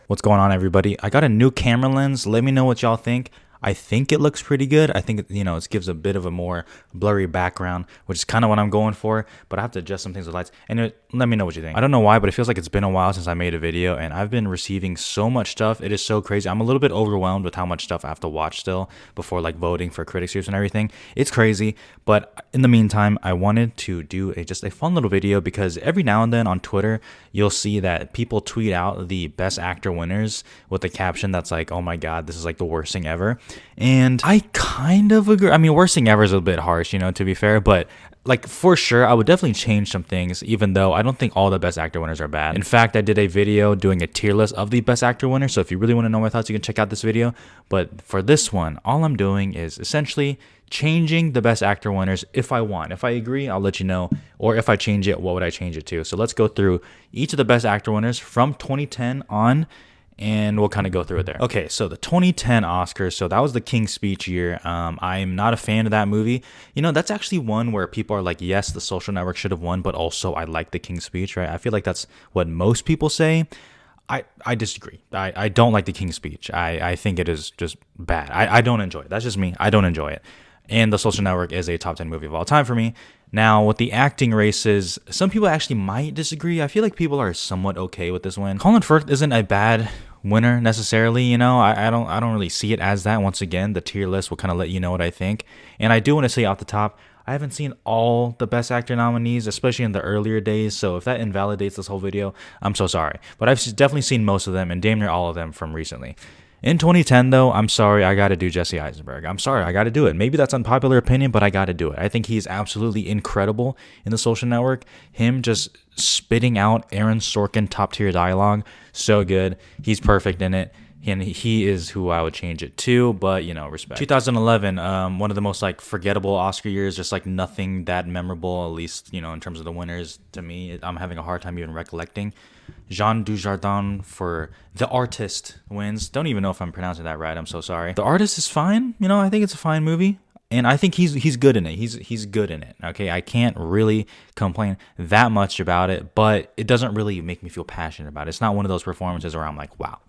What's going on, everybody? I got a new camera lens. Let me know what y'all think. I think it looks pretty good. I think, it gives a bit of a more blurry background, which is kind of what I'm going for, but I have to adjust some things with lights. And let me know what you think. I don't know why, but it feels like it's been a while since I made a video, and I've been receiving so much stuff. It is so crazy. I'm a little bit overwhelmed with how much stuff I have to watch still before like voting for critics groups and everything. It's crazy, but in the meantime, I wanted to do just a fun little video because every now and then on Twitter, you'll see that people tweet out the best actor winners with a caption that's like, oh my God, this is like the worst thing ever. And I kind of agree. I mean, worst thing ever is a bit harsh, to be fair, but like for sure, I would definitely change some things, even though I don't think all the best actor winners are bad. In fact, I did a video doing a tier list of the best actor winners. So if you really want to know my thoughts, you can check out this video. But for this one, all I'm doing is essentially changing the best actor winners if I want. If I agree, I'll let you know. Or if I change it, what would I change it to? So let's go through each of the best actor winners from 2010 on, and we'll kind of go through it there. Okay, so the 2010 Oscars, so that was the King's Speech year. I'm not a fan of that movie. That's actually one where people are like, yes, The Social Network should have won, but also I like the King's Speech, right? I feel like that's what most people say. I disagree. I don't like the King's Speech. I think it is just bad. I don't enjoy it. That's just me. I don't enjoy it. And The Social Network is a top 10 movie of all time for me. Now, with the acting races, some people actually might disagree. I feel like people are somewhat okay with this win. Colin Firth isn't a bad winner necessarily, I don't really see it as that. Once again, the tier list will kind of let you know what I think. And I do want to say off the top, I haven't seen all the best actor nominees, especially in the earlier days. So if that invalidates this whole video, I'm so sorry. But I've definitely seen most of them and damn near all of them from recently. In 2010, though, I'm sorry, I got to do Jesse Eisenberg. I'm sorry, I got to do it. Maybe that's unpopular opinion, but I got to do it. I think he's absolutely incredible in The Social Network. Him just spitting out Aaron Sorkin top tier dialogue, so good. He's perfect in it. And he is who I would change it to, but, respect. 2011, one of the most, forgettable Oscar years, just, nothing that memorable, at least, in terms of the winners. To me, I'm having a hard time even recollecting. Jean Dujardin for The Artist wins. Don't even know if I'm pronouncing that right. I'm so sorry. The Artist is fine. I think it's a fine movie. And I think he's good in it. He's good in it. Okay, I can't really complain that much about it, but it doesn't really make me feel passionate about it. It's not one of those performances where I'm like, wow,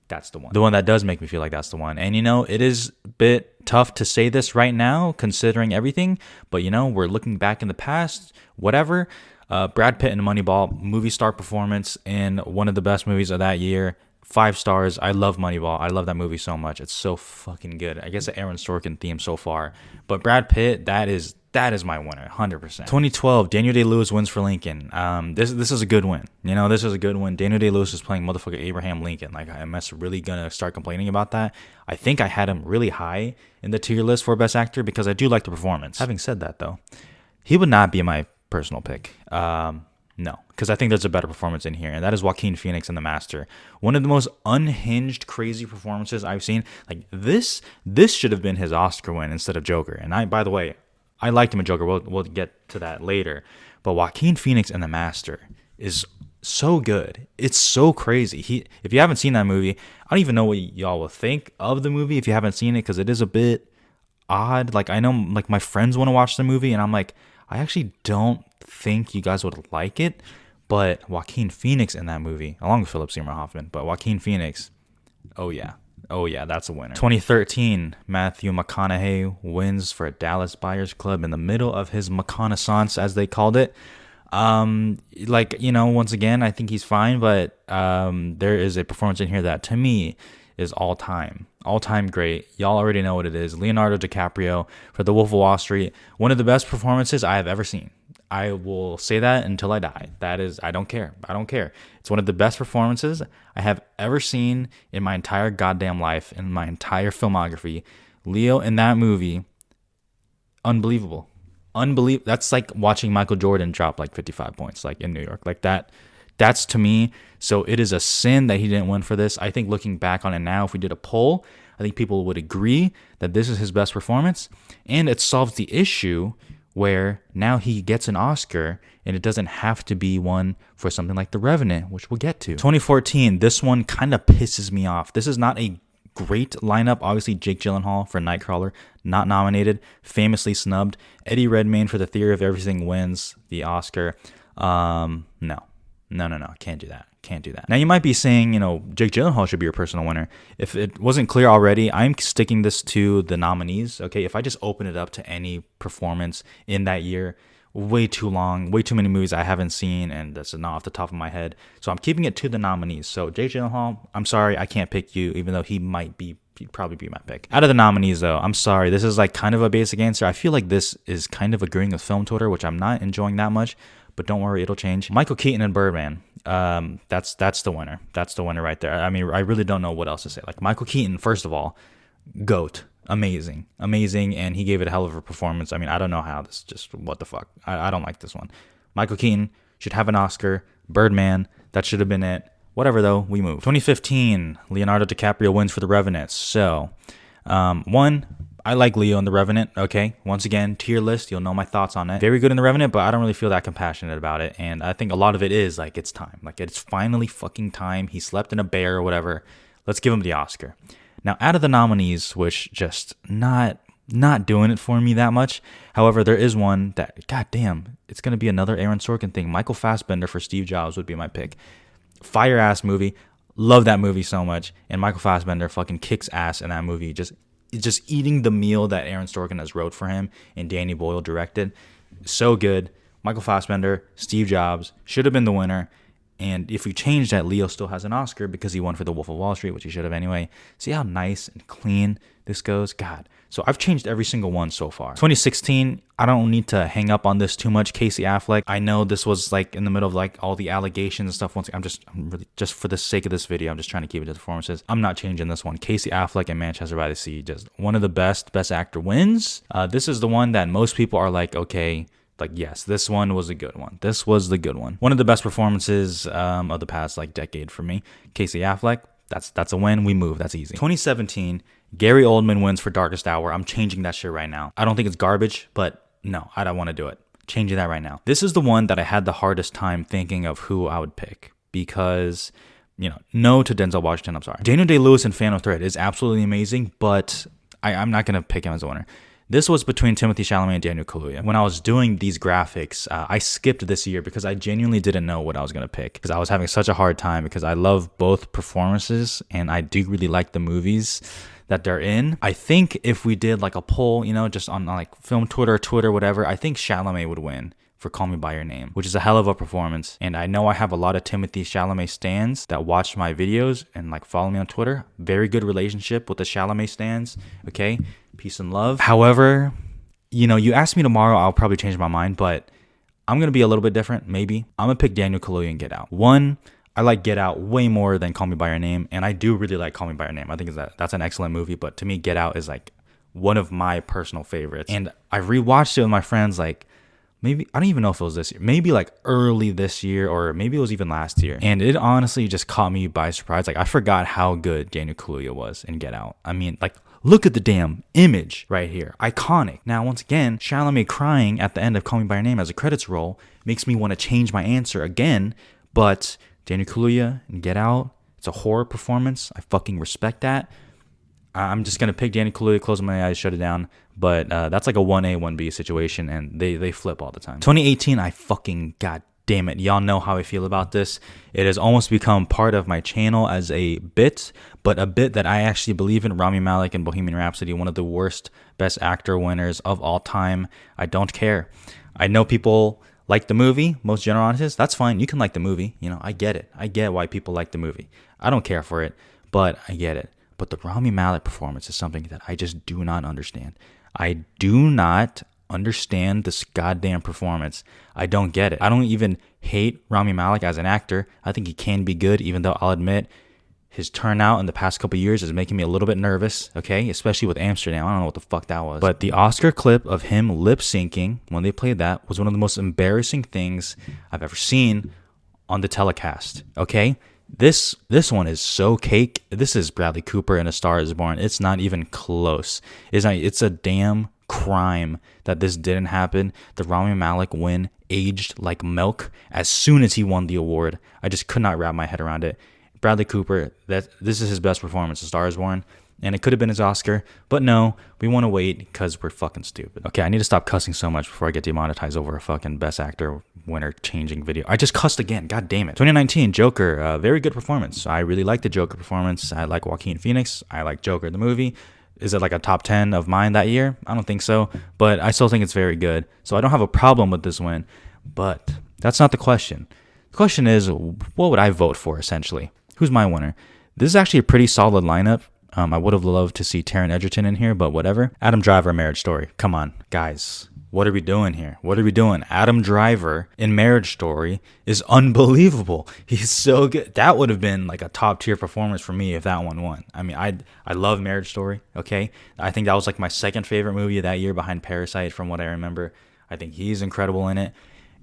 that's the one. The one that does make me feel like that's the one. And it is a bit tough to say this right now, considering everything. But we're looking back in the past, whatever. Brad Pitt in Moneyball, movie star performance in one of the best movies of that year. 5 stars. I love Moneyball. I love that movie so much. It's so fucking good. I guess the Aaron Sorkin theme so far. But Brad Pitt, that is my winner, 100%. 2012, Daniel Day-Lewis wins for Lincoln. This is a good win. This is a good win. Daniel Day-Lewis is playing motherfucker Abraham Lincoln. Am I really gonna start complaining about that? I think I had him really high in the tier list for Best Actor because I do like the performance. Having said that, though, he would not be my personal pick. No, because I think there's a better performance in here, and that is Joaquin Phoenix in The Master. One of the most unhinged, crazy performances I've seen. This should have been his Oscar win instead of Joker. And by the way, I liked him in Joker. We'll get to that later. But Joaquin Phoenix in The Master is so good. It's so crazy. If you haven't seen that movie, I don't even know what y'all will think of the movie if you haven't seen it, because it is a bit odd. I know my friends want to watch the movie, and I'm like, I actually don't think you guys would like it, but Joaquin Phoenix in that movie, along with Philip Seymour Hoffman, but Joaquin Phoenix, oh yeah, that's a winner. 2013, Matthew McConaughey wins for Dallas Buyers Club in the middle of his McConaissance, as they called it. Once again, I think he's fine, but there is a performance in here that to me is all time great. Y'all already know what it is. Leonardo DiCaprio for The Wolf of Wall Street. One of the best performances I have ever seen. I will say that until I die. That is, I don't care. It's one of the best performances I have ever seen in my entire goddamn life, in my entire filmography. Leo in that movie, unbelievable. That's like watching Michael Jordan drop 55 points in New York. That's to me. So it is a sin that he didn't win for this. I think looking back on it now, if we did a poll, I think people would agree that this is his best performance. And it solves the issue where now he gets an Oscar and it doesn't have to be one for something like The Revenant, which we'll get to. 2014, this one kind of pisses me off. This is not a great lineup. Obviously, Jake Gyllenhaal for Nightcrawler, not nominated, famously snubbed. Eddie Redmayne for The Theory of Everything wins the Oscar. No. No, can't do that. Can't do that. Now you might be saying, Jake Gyllenhaal should be your personal winner. If it wasn't clear already, I'm sticking this to the nominees. Okay, if I just open it up to any performance in that year, way too long, way too many movies I haven't seen, and that's not off the top of my head. So I'm keeping it to the nominees. So Jake Gyllenhaal, I'm sorry, I can't pick you, even though he'd probably be my pick. Out of the nominees, though, I'm sorry, this is like kind of a basic answer. I feel like this is kind of agreeing with film Twitter, which I'm not enjoying that much. But don't worry, it'll change. Michael Keaton and Birdman. That's the winner. That's the winner right there. I mean, I really don't know what else to say. Like Michael Keaton, first of all, GOAT. Amazing. And he gave it a hell of a performance. I mean, I don't know how. This just, what the fuck. I don't like this one. Michael Keaton should have an Oscar. Birdman, that should have been it. Whatever, though, we move. 2015, Leonardo DiCaprio wins for The Revenant. So, one, I like Leo in The Revenant, okay? Once again, tier list, you'll know my thoughts on it. Very good in The Revenant, but I don't really feel that compassionate about it. And I think a lot of it is, like, it's time. Like, it's finally fucking time. He slept in a bear or whatever. Let's give him the Oscar. Now, out of the nominees, which just not doing it for me that much. However, there is one that, goddamn, it's going to be another Aaron Sorkin thing. Michael Fassbender for Steve Jobs would be my pick. Fire-ass movie. Love that movie so much. And Michael Fassbender fucking kicks ass in that movie. Just eating the meal that Aaron Sorkin has wrote for him and Danny Boyle directed. So good. Michael Fassbender, Steve Jobs, should have been the winner. And if we change that, Leo still has an Oscar because he won for The Wolf of Wall Street, which he should have anyway. See how nice and clean this goes? God. So I've changed every single one so far. 2016, I don't need to hang up on this too much. Casey Affleck. I know this was like in the middle of like all the allegations and stuff. I'm really, just for the sake of this video, I'm just trying to keep it to the performances. I'm not changing this one. Casey Affleck in Manchester by the Sea, just one of the best actor wins. This is the one that most people are like, okay, like, yes, this one was a good one. This was the good one. One of the best performances of the past like decade for me. Casey Affleck, that's a win. We move. That's easy. 2017, Gary Oldman wins for Darkest Hour. I'm changing that shit right now. I don't think it's garbage, but no, I don't want to do it. Changing that right now. This is the one that I had the hardest time thinking of who I would pick because, no to Denzel Washington. I'm sorry. Daniel Day-Lewis in Phantom Thread is absolutely amazing, but I'm not going to pick him as a winner. This was between Timothee Chalamet and Daniel Kaluuya. When I was doing these graphics, I skipped this year because I genuinely didn't know what I was going to pick because I was having such a hard time because I love both performances and I do really like the movies that they're in. I think if we did like a poll, just on like film Twitter, whatever, I think Chalamet would win for Call Me By Your Name, which is a hell of a performance. And I know I have a lot of Timothée Chalamet stans that watch my videos and like follow me on Twitter. Very good relationship with the Chalamet stans. Okay, peace and love. However, you ask me tomorrow, I'll probably change my mind, but I'm gonna be a little bit different. Maybe I'm gonna pick Daniel Kaluuya and Get Out. One, I like Get Out way more than Call Me By Your Name, and I do really like Call Me By Your Name. I think that's an excellent movie, but to me, Get Out is like one of my personal favorites. And I rewatched it with my friends like maybe, I don't even know if it was this year, maybe like early this year or maybe it was even last year. And it honestly just caught me by surprise. Like I forgot how good Daniel Kaluuya was in Get Out. I mean, like look at the damn image right here. Iconic. Now, once again, Chalamet crying at the end of Call Me By Your Name as a credits roll makes me want to change my answer again. But Daniel Kaluuya and Get Out, it's a horror performance. I fucking respect that. I'm just going to pick Daniel Kaluuya, close my eyes, shut it down. But that's like a 1A, 1B situation, and they flip all the time. 2018, I fucking, god damn it. Y'all know how I feel about this. It has almost become part of my channel as a bit, but a bit that I actually believe in. Rami Malek and Bohemian Rhapsody, one of the worst Best Actor winners of all time. I don't care. I know people like the movie, most general audiences. That's fine. You can like the movie. I get it. I get why people like the movie. I don't care for it, but I get it. But the Rami Malek performance is something that I just do not understand. I do not understand this goddamn performance. I don't get it. I don't even hate Rami Malek as an actor. I think he can be good, even though I'll admit his turnout in the past couple years is making me a little bit nervous, okay? Especially with Amsterdam. I don't know what the fuck that was. But the Oscar clip of him lip syncing when they played that was one of the most embarrassing things I've ever seen on the telecast, okay? This one is so cake. This is Bradley Cooper in A Star Is Born. It's not even close. It's a damn crime that this didn't happen. The Rami Malek win aged like milk as soon as he won the award. I just could not wrap my head around it. Bradley Cooper, this is his best performance. A Star Is Born. and it could have been his Oscar, but no, we want to wait because we're fucking stupid. Okay, I need to stop cussing so much before I get demonetized over a fucking Best Actor winner changing video. I just cussed again, god damn it. 2019, Joker, very good performance. I really like the Joker performance. I like Joaquin Phoenix. I like Joker the movie. Is it like a top 10 of mine that year? I don't think so, but I still think it's very good. So I don't have a problem with this win, but that's not the question. The question is, what would I vote for, essentially? Who's my winner? This is actually a pretty solid lineup. I would have loved to see Taron Egerton in here, but whatever. Adam Driver, Marriage Story. Come on, guys. What are we doing here? What are we doing? Adam Driver in Marriage Story is unbelievable. He's so good. That would have been like a top tier performance for me if that one won. I mean, I love Marriage Story, okay? I think that was like my second favorite movie of that year behind Parasite from what I remember. I think he's incredible in it.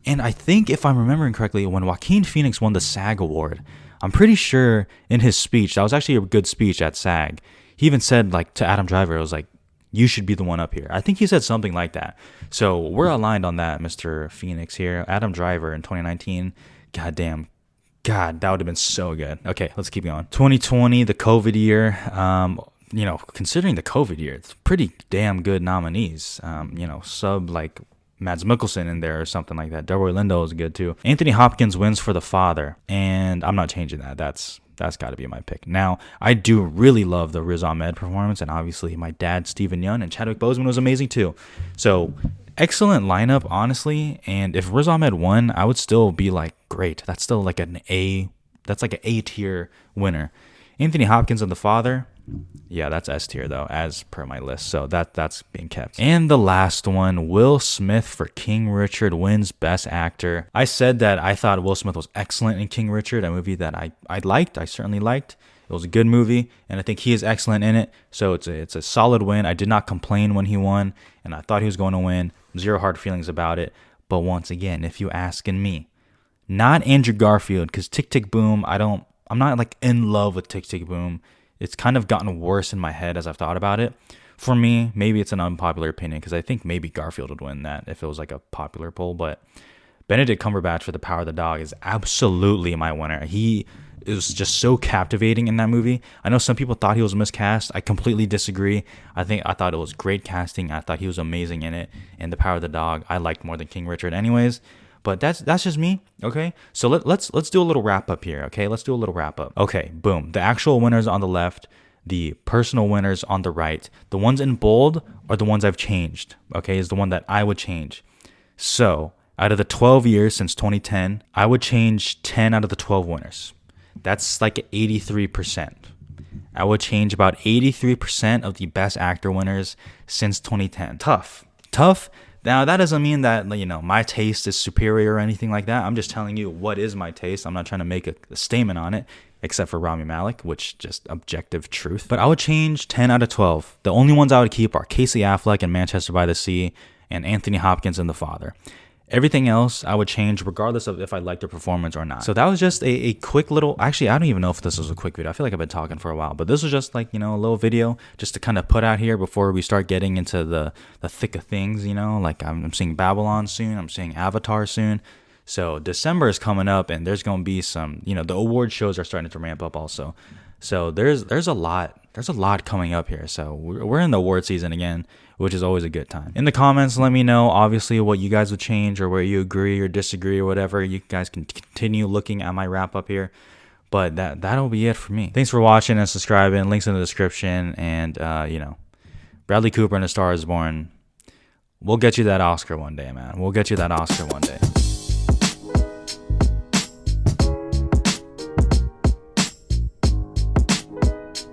And I think if I'm remembering correctly, when Joaquin Phoenix won the SAG award, I'm pretty sure in his speech, that was actually a good speech at SAG. He even said like to Adam Driver, it was like, you should be the one up here. I think he said something like that. So we're aligned on that, Mr. Phoenix here. Adam Driver in 2019. God, that would have been so good. Okay, let's keep going. 2020, the COVID year. Considering the COVID year, it's pretty damn good nominees. Sub like Mads Mikkelsen in there or something like that. Delroy Lindo is good too. Anthony Hopkins wins for The Father, and I'm not changing that. That's got to be my pick. Now, I do really love the Riz Ahmed performance, and obviously my dad, Stephen Yeun, and Chadwick Boseman was amazing too. So, excellent lineup, honestly, and if Riz Ahmed won, I would still be like, great. That's still like an A, that's like an A tier winner. Anthony Hopkins and The Father, yeah, that's S tier though, as per my list. So that's being kept. And the last one, Will Smith for King Richard wins Best Actor. I said that I thought Will Smith was excellent in King Richard, a movie that I certainly liked. It was a good movie, and I think he is excellent in it. So it's a solid win. I did not complain when he won, and I thought he was going to win. Zero hard feelings about it. But once again, if you asking me, not Andrew Garfield, because Tick Tick Boom, I'm not like in love with Tick Tick Boom. It's kind of gotten worse in my head as I've thought about it. For me, maybe it's an unpopular opinion because I think maybe Garfield would win that if it was like a popular poll. But Benedict Cumberbatch for The Power of the Dog is absolutely my winner. He is just so captivating in that movie. I know some people thought he was miscast. I completely disagree. I thought it was great casting. I thought he was amazing in it. And The Power of the Dog, I liked more than King Richard anyways. But that's just me, okay? So let's do a little wrap up here, okay? Let's do a little wrap up. Okay, boom. The actual winners on the left, the personal winners on the right. The ones in bold are the ones I've changed, okay? Is the one that I would change. So out of the 12 years since 2010, I would change 10 out of the 12 winners. That's like 83%. I would change about 83% of the Best Actor winners since 2010. Tough. Now, that doesn't mean that, my taste is superior or anything like that. I'm just telling you what is my taste. I'm not trying to make a statement on it, except for Rami Malek, which just objective truth. But I would change 10 out of 12. The only ones I would keep are Casey Affleck in Manchester by the Sea and Anthony Hopkins in The Father. Everything else I would change regardless of if I liked the performance or not. So that was just a quick little, actually, I don't even know if this was a quick video. I feel like I've been talking for a while, but this was just like, a little video just to kind of put out here before we start getting into the thick of things, like I'm seeing Babylon soon. I'm seeing Avatar soon. So December is coming up and there's going to be some, the award shows are starting to ramp up also. So there's a lot coming up here. So we're in the award season again, which is always a good time. In the comments, let me know, obviously, what you guys would change or where you agree or disagree or whatever. You guys can continue looking at my wrap up here. But that'll be it for me. Thanks for watching and subscribing. Links in the description. And, Bradley Cooper and A Star Is Born. We'll get you that Oscar one day, man. We'll get you that Oscar one day.